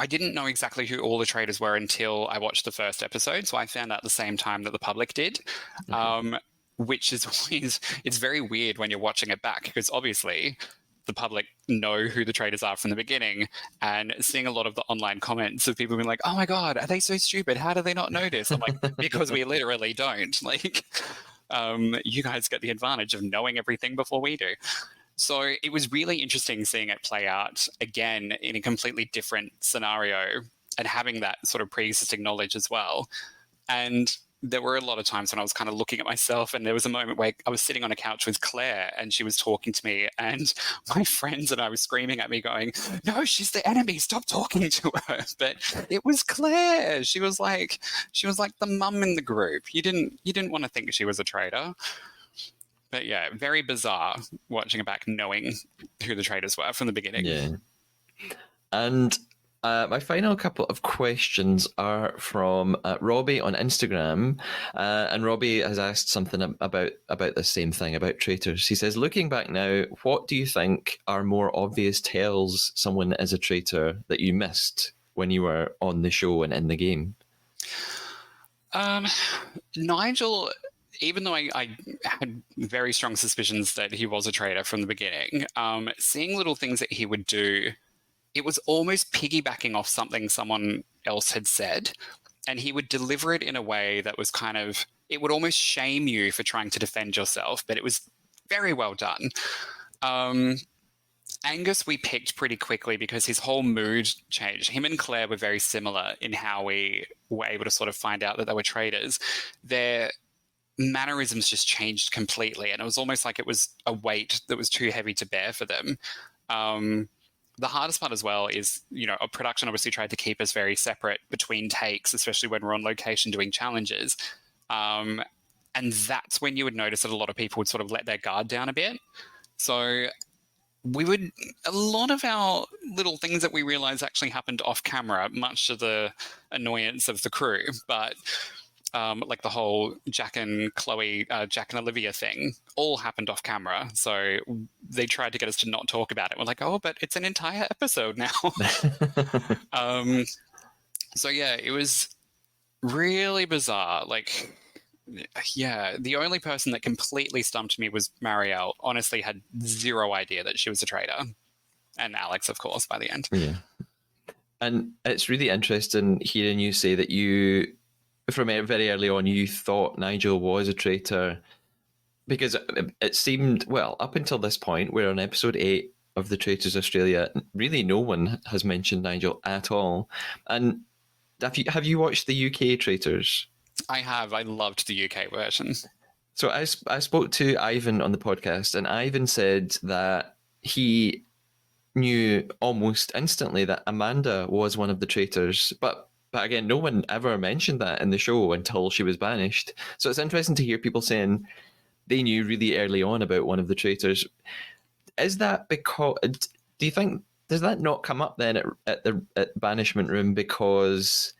didn't know exactly who all the traitors were until I watched the first episode. So I found out the same time that the public did, which is always, it's very weird when you're watching it back, because obviously the public know who the traitors are from the beginning, and seeing a lot of the online comments of people being like, oh my God, are they so stupid? How do they not know this? I'm like, because we literally don't. Like, you guys get the advantage of knowing everything before we do. So it was really interesting seeing it play out again in a completely different scenario and having that sort of pre-existing knowledge as well. And there were a lot of times when I was kind of looking at myself, and there was a moment where I was sitting on a couch with Claire and she was talking to me, and my friends and I were screaming at me going, no, she's the enemy, stop talking to her. But it was Claire. She was like the mum in the group. You didn't want to think she was a traitor. But yeah, very bizarre watching it back, knowing who the traitors were from the beginning. Yeah. And my final couple of questions are from Robbie on Instagram. And Robbie has asked something about the same thing, about traitors. He says, looking back now, what do you think are more obvious tells someone is a traitor that you missed when you were on the show and in the game? Nigel, even though I had very strong suspicions that he was a traitor from the beginning, seeing little things that he would do, it was almost piggybacking off something someone else had said, and he would deliver it in a way that was kind of, it would almost shame you for trying to defend yourself, but it was very well done. Angus we picked pretty quickly because his whole mood changed. Him and Claire were very similar in how we were able to sort of find out that they were traitors. Their mannerisms just changed completely, and it was almost like it was a weight that was too heavy to bear for them. The hardest part as well is, a production obviously tried to keep us very separate between takes, especially when we're on location doing challenges. And that's when you would notice that a lot of people would sort of let their guard down a bit. So a lot of our little things that we realized actually happened off camera, much to the annoyance of the crew. But like the whole Jack and Olivia thing, all happened off camera. So they tried to get us to not talk about it. We're like, oh, but it's an entire episode now. So yeah, it was really bizarre. Like, yeah, the only person that completely stumped me was Marielle. Honestly, had zero idea that she was a traitor. And Alex, of course, by the end. Yeah. And it's really interesting hearing you say that you, from very early on, you thought Nigel was a traitor, because it seemed, well, up until this point, we're on episode 8 of the Traitors Australia, really no one has mentioned Nigel at all. And have you watched the UK Traitors? I have. I loved the UK version. So I spoke to Ivan on the podcast, and Ivan said that he knew almost instantly that Amanda was one of the traitors, but again, no one ever mentioned that in the show until she was banished. So it's interesting to hear people saying they knew really early on about one of the traitors. Is that because, do you think, does that not come up then at the banishment room because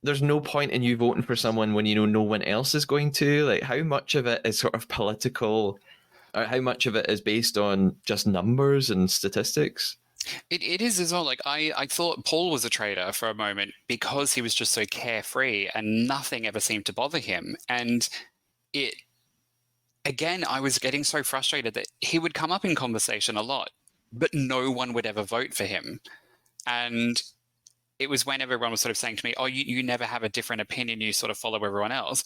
there's no point in you voting for someone when you know no one else is going to? Like, how much of it is sort of political, or how much of it is based on just numbers and statistics? It is as well. Like, I thought Paul was a traitor for a moment because he was just so carefree and nothing ever seemed to bother him. And again, I was getting so frustrated that he would come up in conversation a lot, but no one would ever vote for him. And it was when everyone was sort of saying to me, oh, you never have a different opinion, you sort of follow everyone else.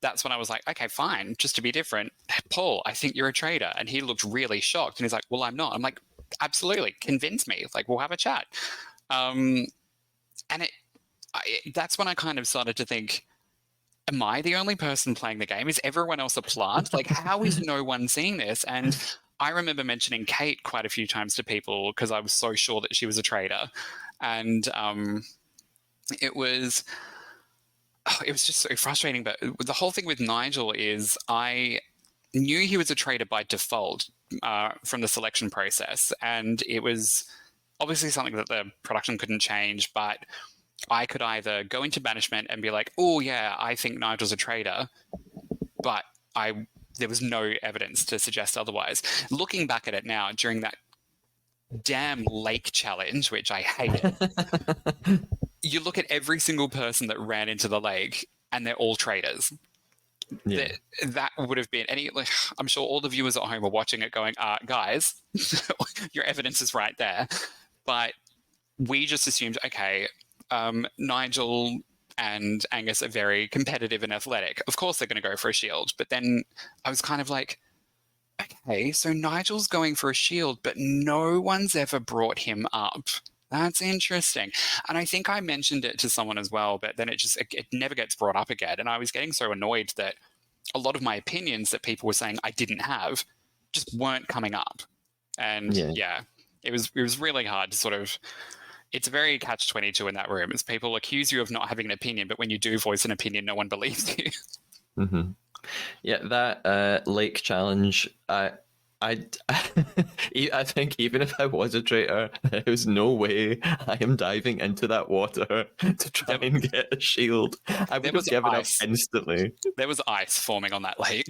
That's when I was like, okay, fine, just to be different. Paul, I think you're a traitor. And he looked really shocked. And he's like, well, I'm not. I'm like, absolutely, convince me. Like, we'll have a chat. And that's when I kind of started to think, am I the only person playing the game? Is everyone else a plant? Like, how is no one seeing this? And I remember mentioning Kate quite a few times to people because I was so sure that she was a traitor. And it was just so frustrating. But the whole thing with Nigel is I knew he was a traitor by default from the selection process. And it was obviously something that the production couldn't change, but I could either go into banishment and be like, oh, yeah, I think Nigel's a traitor, but there was no evidence to suggest otherwise. Looking back at it now, during that damn lake challenge, which I hated, you look at every single person that ran into the lake and they're all traitors. Yeah. That would have been I'm sure all the viewers at home are watching it going, guys, your evidence is right there. But we just assumed, okay, Nigel and Angus are very competitive and athletic. Of course they're going to go for a shield. But then I was kind of like, okay, so Nigel's going for a shield, but no one's ever brought him up. That's interesting. And I think I mentioned it to someone as well, but then it never gets brought up again. And I was getting so annoyed that a lot of my opinions that people were saying I didn't have just weren't coming up. And yeah it was really hard to sort of, it's very catch-22 in that room. It's people accuse you of not having an opinion, but when you do voice an opinion, no one believes you. Mm-hmm. Yeah, that lake challenge, I think even if I was a traitor, there's no way I am diving into that water to try and get a shield. I would have given up instantly. There was ice forming on that lake.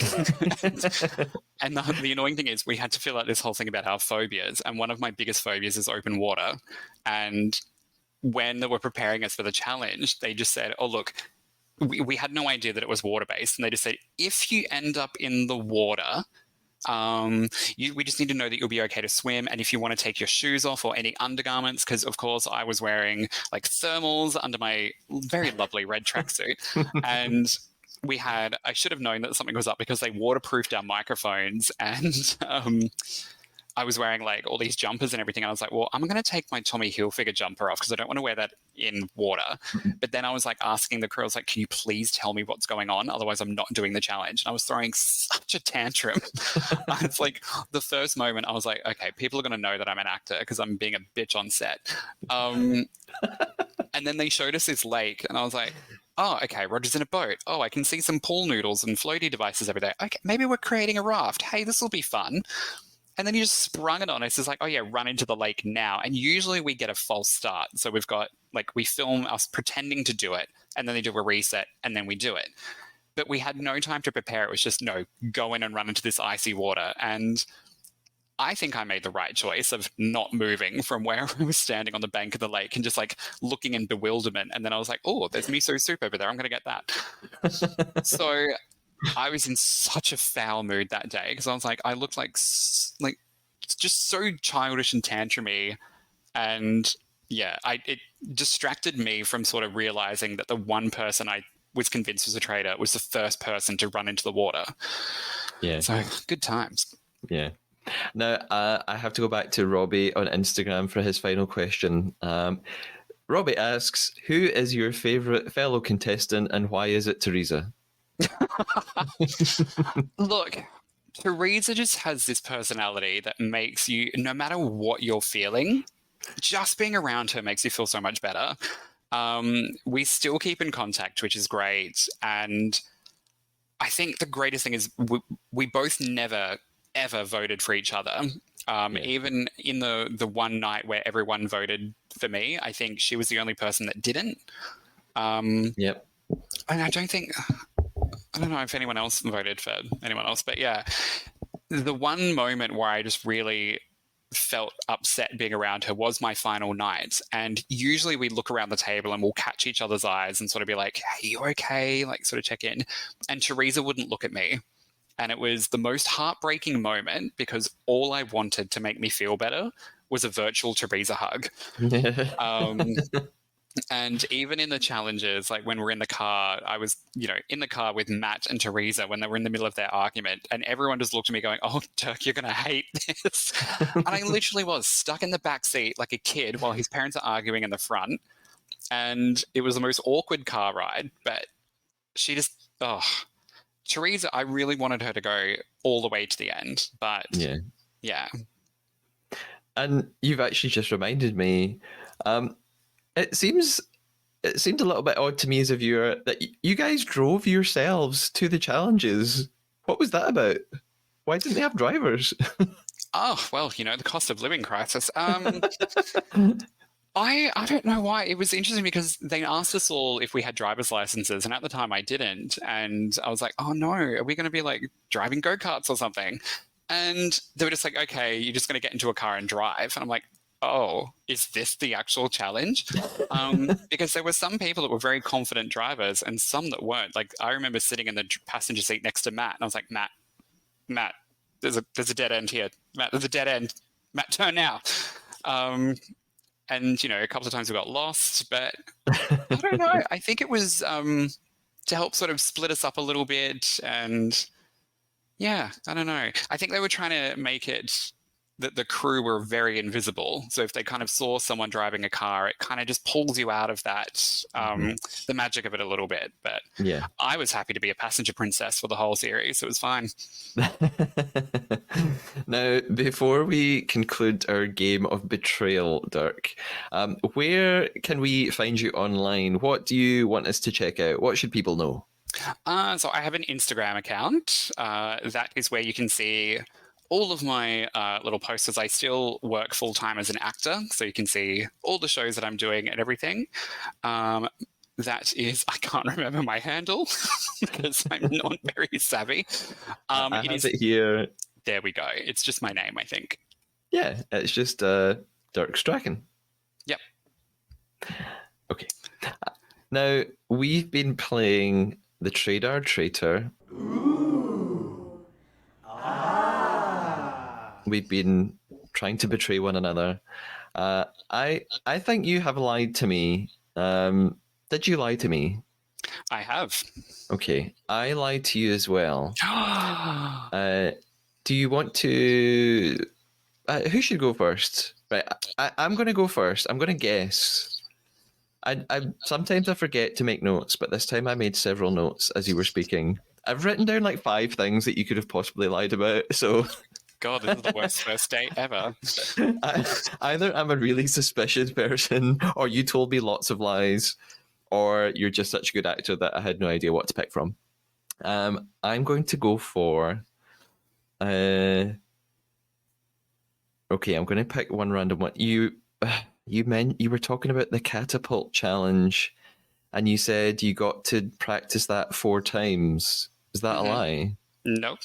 And the annoying thing is we had to fill out this whole thing about our phobias. And one of my biggest phobias is open water. And when they were preparing us for the challenge, they just said, oh, look, we had no idea that it was water-based. And they just said, if you end up in the water, we just need to know that you'll be okay to swim, and if you want to take your shoes off or any undergarments, because of course I was wearing like thermals under my very lovely red tracksuit. And I should have known that something was up because they waterproofed our microphones, and I was wearing like all these jumpers and everything. And I was like, well, I'm going to take my Tommy Hilfiger jumper off because I don't want to wear that in water. But then I was like asking the crew, I was like, can you please tell me what's going on? Otherwise, I'm not doing the challenge. And I was throwing such a tantrum. It's like the first moment I was like, okay, people are going to know that I'm an actor because I'm being a bitch on set. And then they showed us this lake and I was like, oh, okay, Roger's in a boat. Oh, I can see some pool noodles and floaty devices over there. Okay, maybe we're creating a raft. Hey, this will be fun. And then he just sprung it on us. It's like, oh yeah, run into the lake now. And usually we get a false start. So we've got, like, we film us pretending to do it, and then they do a reset, and then we do it. But we had no time to prepare. It was just, no, go in and run into this icy water. And I think I made the right choice of not moving from where I was standing on the bank of the lake and just like looking in bewilderment. And then I was like, oh, there's miso soup over there. I'm going to get that. So I was in such a foul mood that day because I was like, I looked like just so childish and tantrumy. And yeah, it distracted me from sort of realizing that the one person I was convinced was a traitor was the first person to run into the water. Yeah. So good times. Yeah. Now, I have to go back to Robbie on Instagram for his final question. Robbie asks, who is your favourite fellow contestant and why is it Teresa? Look, Teresa just has this personality that makes you, no matter what you're feeling, just being around her makes you feel so much better. We still keep in contact, which is great. And I think the greatest thing is we both never, ever voted for each other. Even in the one night where everyone voted for me, I think she was the only person that didn't. Yep. And I don't know if anyone else voted for anyone else, but yeah, the one moment where I just really felt upset being around her was my final night. And usually we look around the table and we'll catch each other's eyes and sort of be like, hey, you okay? Like sort of check in. And Teresa wouldn't look at me. And it was the most heartbreaking moment because all I wanted to make me feel better was a virtual Teresa hug. And even in the challenges, like when we're in the car, I was, in the car with Matt and Teresa when they were in the middle of their argument, and everyone just looked at me going, oh, Dirk, you're going to hate this. And I literally was stuck in the back seat like a kid while his parents are arguing in the front. And it was the most awkward car ride, but she just, Teresa, I really wanted her to go all the way to the end, but yeah. And you've actually just reminded me, it seemed a little bit odd to me as a viewer that you guys drove yourselves to the challenges. What was that about? Why didn't they have drivers? Oh, well, the cost of living crisis. I don't know why. It was interesting because they asked us all if we had driver's licenses, and at the time I didn't. And I was like, oh no, are we going to be like driving go-karts or something? And they were just like, okay, you're just going to get into a car and drive. And I'm like, oh, is this the actual challenge? Because there were some people that were very confident drivers and some that weren't. Like I remember sitting in the passenger seat next to Matt, and I was like, Matt, there's a dead end here. Matt, there's a dead end. Matt, turn now. And, a couple of times we got lost, but I don't know. I think it was to help sort of split us up a little bit. And yeah, I don't know. I think they were trying to make it that the crew were very invisible. So if they kind of saw someone driving a car, it kind of just pulls you out of that, the magic of it a little bit. But yeah, I was happy to be a passenger princess for the whole series. It was fine. Now, before we conclude our game of betrayal, Dirk, where can we find you online? What do you want us to check out? What should people know? So I have an Instagram account. That is where you can see all of my little posters. I still work full-time as an actor, so you can see all the shows that I'm doing and everything. That is, I can't remember my handle because I'm not very savvy. I have it here. There we go. It's just my name, I think. Yeah, it's just Dirk Strachan. Yep. Okay. Now, we've been playing the Traitor. Ooh. Ah. We've been trying to betray one another. I think you have lied to me. Did you lie to me? I have. Okay. I lied to you as well. Do you want to Who should go first? Right, I'm going to go first. I'm going to guess. Sometimes I forget to make notes, but this time I made several notes as you were speaking. I've written down like 5 things that you could have possibly lied about. So God, this is the worst first date ever. either I'm a really suspicious person, or you told me lots of lies, or you're just such a good actor that I had no idea what to pick from. I'm going to go for. Okay, I'm going to pick one random one. You were talking about the catapult challenge, and you said you got to practice that 4 times. Is that a lie? Nope.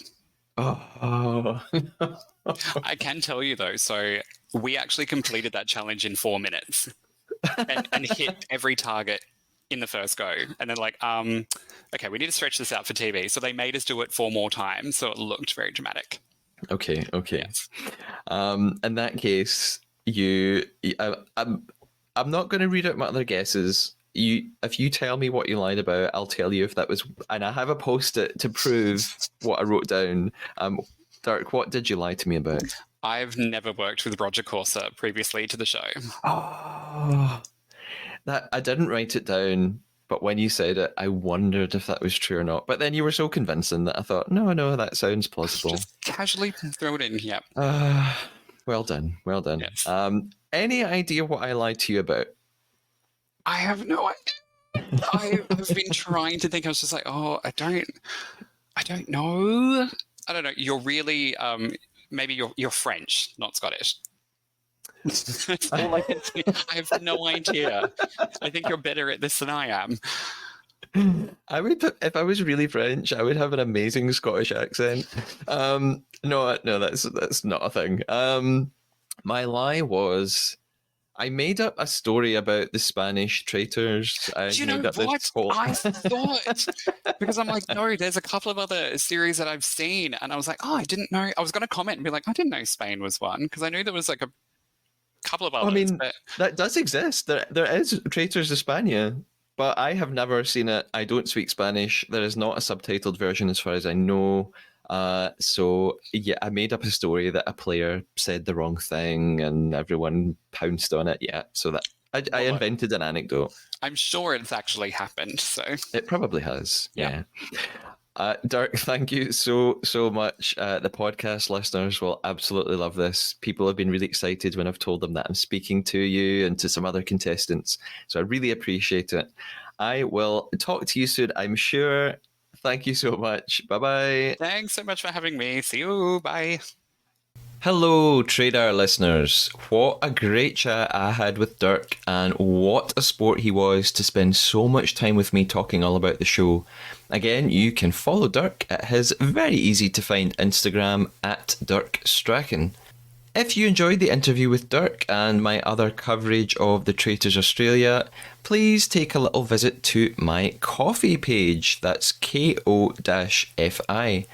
Oh. I can tell you though, so we actually completed that challenge in 4 minutes and hit every target in the first go. And then okay, we need to stretch this out for TV. So they made us do it 4 more times, so it looked very dramatic. Okay. Yes. In that case, I'm not going to read out my other guesses. If you tell me what you lied about, I'll tell you if that was. And I have a post-it to prove what I wrote down. Dirk, what did you lie to me about? I've never worked with Roger Corser previously to the show. Oh, that I didn't write it down, but when you said it, I wondered if that was true or not. But then you were so convincing that I thought, no, that sounds plausible. Just casually throw it in. Yep. Well done. Yes. Any idea what I lied to you about? I have no idea. I've been trying to think. I was just like, I don't know. I don't know. You're really, maybe you're French, not Scottish. That's all I can say. I have no idea. I think you're better at this than I am. If I was really French, I would have an amazing Scottish accent. No, that's not a thing. My lie was I made up a story about the Spanish traitors. Do you know what? I thought, because I'm like, no, there's a couple of other series that I've seen, and I was like, I didn't know. I was going to comment and be like, I didn't know Spain was one, because I knew there was like a couple of others. I mean, that does exist. There is Traitors de España, but I have never seen it. I don't speak Spanish. There is not a subtitled version as far as I know. So yeah, I made up a story that a player said the wrong thing and everyone pounced on it. Yeah, so that I invented an anecdote. I'm sure it's actually happened. So it probably has. Yeah. Dirk, thank you so much. The podcast listeners will absolutely love this. People have been really excited when I've told them that I'm speaking to you and to some other contestants. So I really appreciate it. I will talk to you soon, I'm sure. Thank you so much. Bye-bye. Thanks so much for having me. See you. Bye. Hello, Trader listeners. What a great chat I had with Dirk, and what a sport he was to spend so much time with me talking all about the show. Again, you can follow Dirk at his very easy to find Instagram at Dirk Strachan. If you enjoyed the interview with Dirk and my other coverage of the Traitors Australia, please take a little visit to my Ko-fi page. That's KO-FI.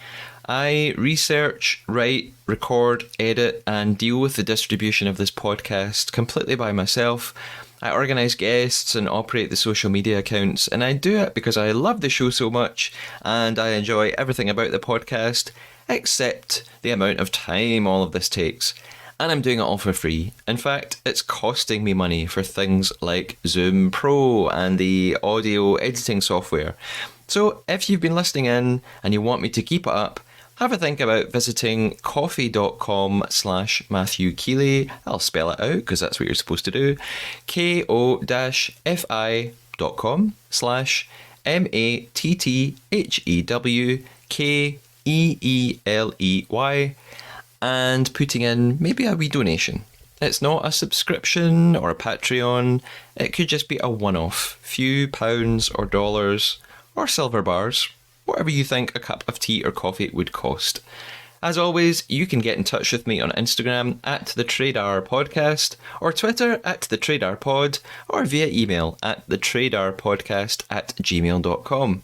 I research, write, record, edit, and deal with the distribution of this podcast completely by myself. I organise guests and operate the social media accounts, and I do it because I love the show so much and I enjoy everything about the podcast, except the amount of time all of this takes. And I'm doing it all for free. In fact, it's costing me money for things like Zoom Pro and the audio editing software. So if you've been listening in and you want me to keep it up, have a think about visiting ko-fi.com/Matthew Keeley. I'll spell it out because that's what you're supposed to do. ko-fi.com/MATTHEWKEELEY and putting in maybe a wee donation. It's not a subscription or a Patreon. It could just be a one-off, few pounds or dollars or silver bars, whatever you think a cup of tea or coffee would cost. As always, you can get in touch with me on Instagram at the Traitors Podcast, or Twitter at the Traitors Pod, or via email at thetraitospodcast@gmail.com.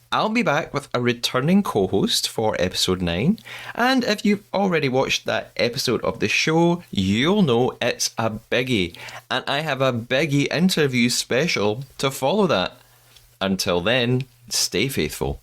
I'll be back with a returning co-host for episode 9, and if you've already watched that episode of the show, you'll know it's a biggie, and I have a biggie interview special to follow that. Until then, stay faithful.